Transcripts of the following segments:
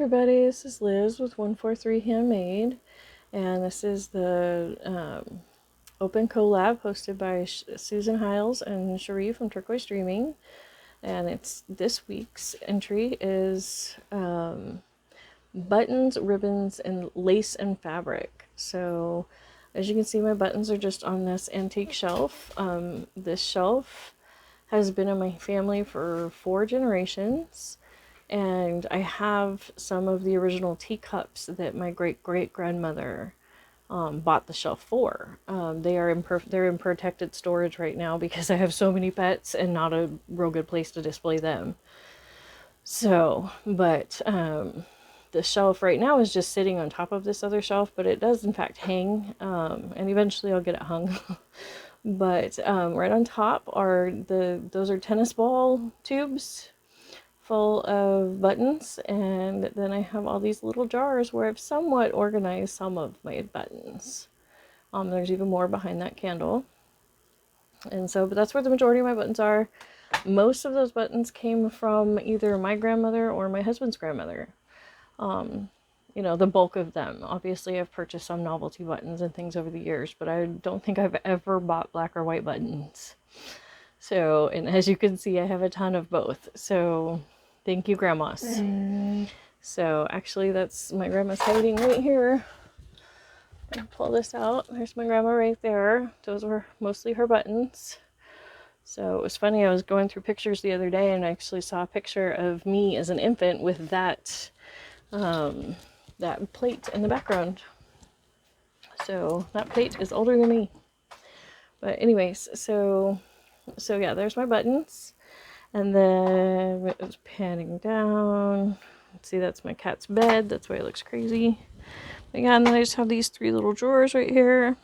Everybody, this is Liz with 143 Handmade, and this is the open collab hosted by Susan Hiles and Cherie from Turquoise Dreaming. And it's this week's entry is buttons, ribbons, and lace and fabric. So as you can see, my buttons are just on this antique shelf. This shelf has been in my family for 4 generations. And I have some of the original teacups that my great-great-grandmother bought the shelf for. They're in protected storage right now because I have so many pets and not a real good place to display them. So, but the shelf right now is just sitting on top of this other shelf, but it does in fact hang, and eventually I'll get it hung. But right on top are those are tennis ball tubes full of buttons, and then I have all these little jars where I've somewhat organized some of my buttons. There's even more behind that candle, and so, but that's where the majority of my buttons are. Most of those buttons came from either my grandmother or my husband's grandmother. You know, the bulk of them. Obviously, I've purchased some novelty buttons and things over the years, but I don't think I've ever bought black or white buttons. So, and as you can see, I have a ton of both. So thank you, grandmas. So actually, that's my grandma's hiding right here. I'll pull this out. There's my grandma right there. Those were mostly her buttons. So it was funny, I was going through pictures the other day and I actually saw a picture of me as an infant with that that plate in the background. So that plate is older than me. But anyways, so yeah, there's my buttons. And then it was panning down. See, that's my cat's bed. That's why it looks crazy. But yeah, and then I just have these 3 little drawers right here.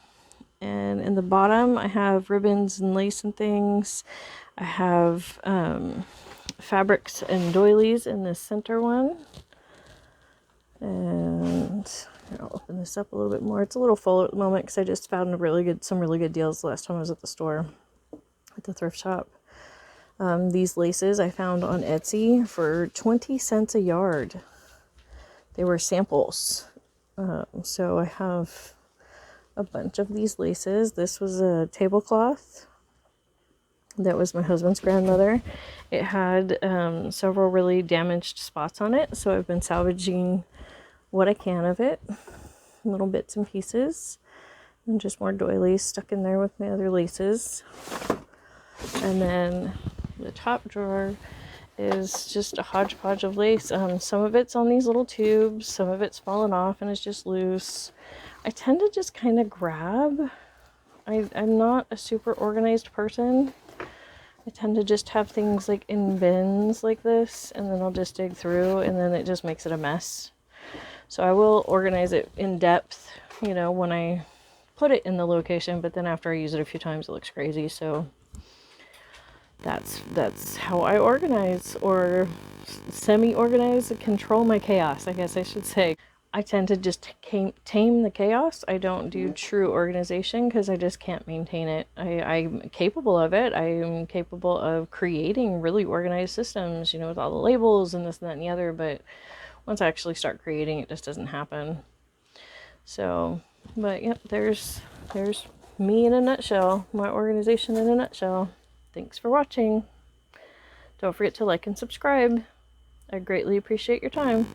And in the bottom, I have ribbons and lace and things. I have fabrics and doilies in this center one. And I'll open this up a little bit more. It's a little full at the moment because I just found some really good deals the last time I was at the store, at the thrift shop. These laces I found on Etsy for 20 cents a yard. They were samples. So I have a bunch of these laces. This was a tablecloth that was my husband's grandmother. It had several really damaged spots on it, so I've been salvaging what I can of it, little bits and pieces, and just more doilies stuck in there with my other laces. And then the top drawer is just a hodgepodge of lace. Some of it's on these little tubes, some of it's fallen off and it's just loose. I tend to just kind of grab. I'm not a super organized person. I tend to just have things like in bins like this, and then I'll just dig through, and then it just makes it a mess. So I will organize it in depth, you know, when I put it in the location, but then after I use it a few times, it looks crazy. So that's how I organize, or semi-organize, and control my chaos, I guess I should say. I tend to just tame the chaos. I don't do true organization because I just can't maintain it. I'm capable of it. I'm capable of creating really organized systems, you know, with all the labels and this and that and the other, but once I actually start creating, it just doesn't happen. So, but yep, there's me in a nutshell, my organization in a nutshell. Thanks for watching. Don't forget to like and subscribe. I greatly appreciate your time.